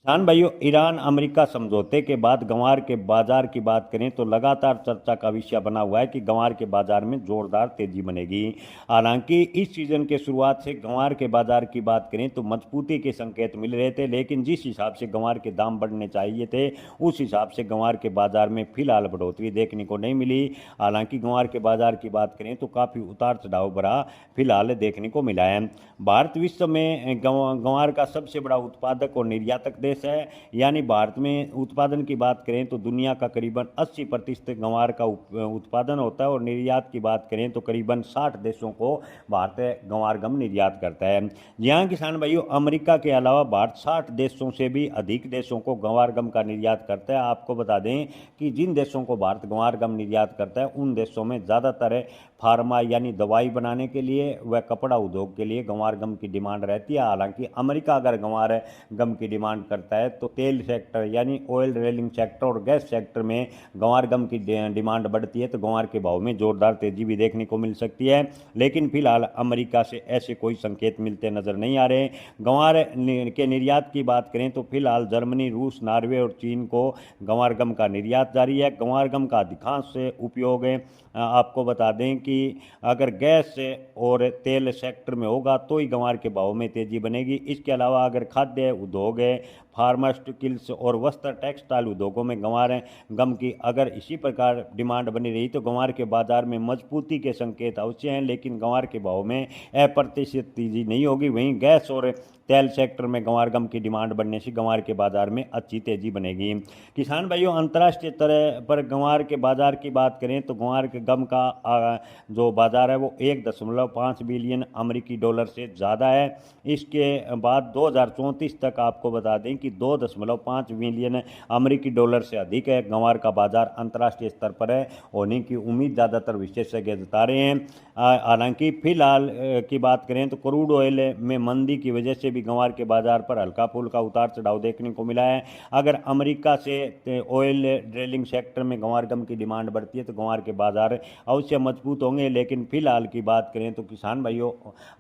किसान भाइयों, Iran America समझौते के बाद गंवार के बाजार की बात करें तो लगातार चर्चा का विषय बना हुआ है कि गंवार के बाजार में जोरदार तेजी बनेगी। हालांकि इस सीजन के शुरुआत से गंवार के बाजार की बात करें तो मजबूती के संकेत मिल रहे थे, लेकिन जिस हिसाब से गंवार के दाम बढ़ने चाहिए थे उस हिसाब से गंवार के बाजार में फिलहाल बढ़ोतरी देखने को नहीं मिली। हालांकि गंवार के बाजार की बात करें तो काफ़ी उतार चढ़ाव भरा फिलहाल देखने को मिला है। भारत विश्व में गंवार का सबसे बड़ा उत्पादक और निर्यातक देश है। यानी भारत में उत्पादन की बात करें तो दुनिया का करीबन 80% गंवार का उत्पादन होता है, और निर्यात की बात करें तो करीबन 60 देशों को भारत गंवार गम निर्यात करता है। यहाँ किसान भाइयों, अमेरिका के अलावा भारत 60 देशों से भी अधिक देशों को गंवार गम का निर्यात करता है। आपको बता दें कि जिन देशों को भारत गंवार गम निर्यात करता है उन देशों में ज़्यादातर फार्मा यानी दवाई बनाने के लिए व कपड़ा उद्योग के लिए गंवार गम की डिमांड रहती है। हालांकि अमेरिका अगर गंवार गम की डिमांड करता है तो तेल सेक्टर यानी ऑयल ड्रिलिंग सेक्टर और गैस सेक्टर में गंवार गम की डिमांड बढ़ती है, तो गंवार के भाव में जोरदार तेजी भी देखने को मिल सकती है। लेकिन फिलहाल अमेरिका से ऐसे कोई संकेत मिलते नजर नहीं आ रहे। गंवार के निर्यात की बात करें तो फिलहाल जर्मनी, रूस, नॉर्वे और चीन को गंवार गम का निर्यात जारी है। गंवार गम का अधिकांश उपयोग आपको बता दें कि अगर गैस और तेल सेक्टर में होगा तो ही गंवार के भाव में तेजी बनेगी। इसके अलावा अगर खाद्य उद्योग है, फार्मास्यूटिकल्स और वस्त्र टेक्सटाइल उद्योगों में गंवार गम की अगर इसी प्रकार डिमांड बनी रही तो गंवार के बाजार में मजबूती के संकेत अवश्य हैं, लेकिन गंवार के भाव में अप्रत्याशित तेजी नहीं होगी। वहीं गैस और तेल सेक्टर में गंवार गम की डिमांड बढ़ने से गंवार के बाजार में अच्छी तेजी बनेगी। किसान भाइयों, अंतर्राष्ट्रीय स्तर पर गंवार के बाजार की बात करें तो गंवार के गम का जो बाजार है वो 1.5 बिलियन अमेरिकी डॉलर से ज़्यादा है। इसके बाद 2034 तक आपको बता दें कि 2.5 बिलियन अमेरिकी डॉलर से अधिक है गंवार का बाजार अंतर्राष्ट्रीय स्तर पर है होने की उम्मीद ज़्यादातर विशेषज्ञ जता रहे हैं। हालांकि फिलहाल की बात करें तो क्रूड ऑयल में मंदी की वजह से भी गंवार के बाजार पर हल्का फुल्का उतार चढ़ाव देखने को मिला है। अगर अमेरिका से ऑयल ड्रिलिंग सेक्टर में गंवार गम की डिमांड बढ़ती है तो गंवार के बाजार अवश्य मजबूत होंगे। लेकिन फिलहाल की बात करें तो किसान भाइयों,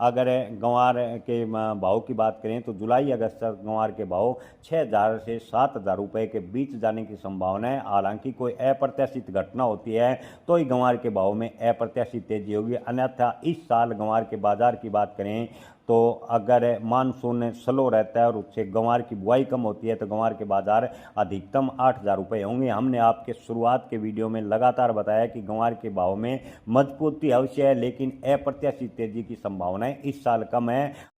अगर गंवार के भाव की बात करें तो जुलाई अगस्त तक गंवार के भाव 6,000 से 7,000 रुपये के बीच जाने की संभावना है। हालांकि कोई अप्रत्याशित घटना होती है तो ही गंवार के भाव में अप्रत्याशित तेजी होगी, अन्यथा इस साल गंवार के बाजार की बात करें तो अगर मानसून स्लो रहता है और उससे गंवार की बुआई कम होती है तो गंवार के बाजार अधिकतम 8,000 रुपये होंगे। हमने आपके शुरुआत के वीडियो में लगातार बताया कि गंवार के भाव में मजबूती अवश्य है, लेकिन अप्रत्याशित तेजी की संभावनाएं इस साल कम है।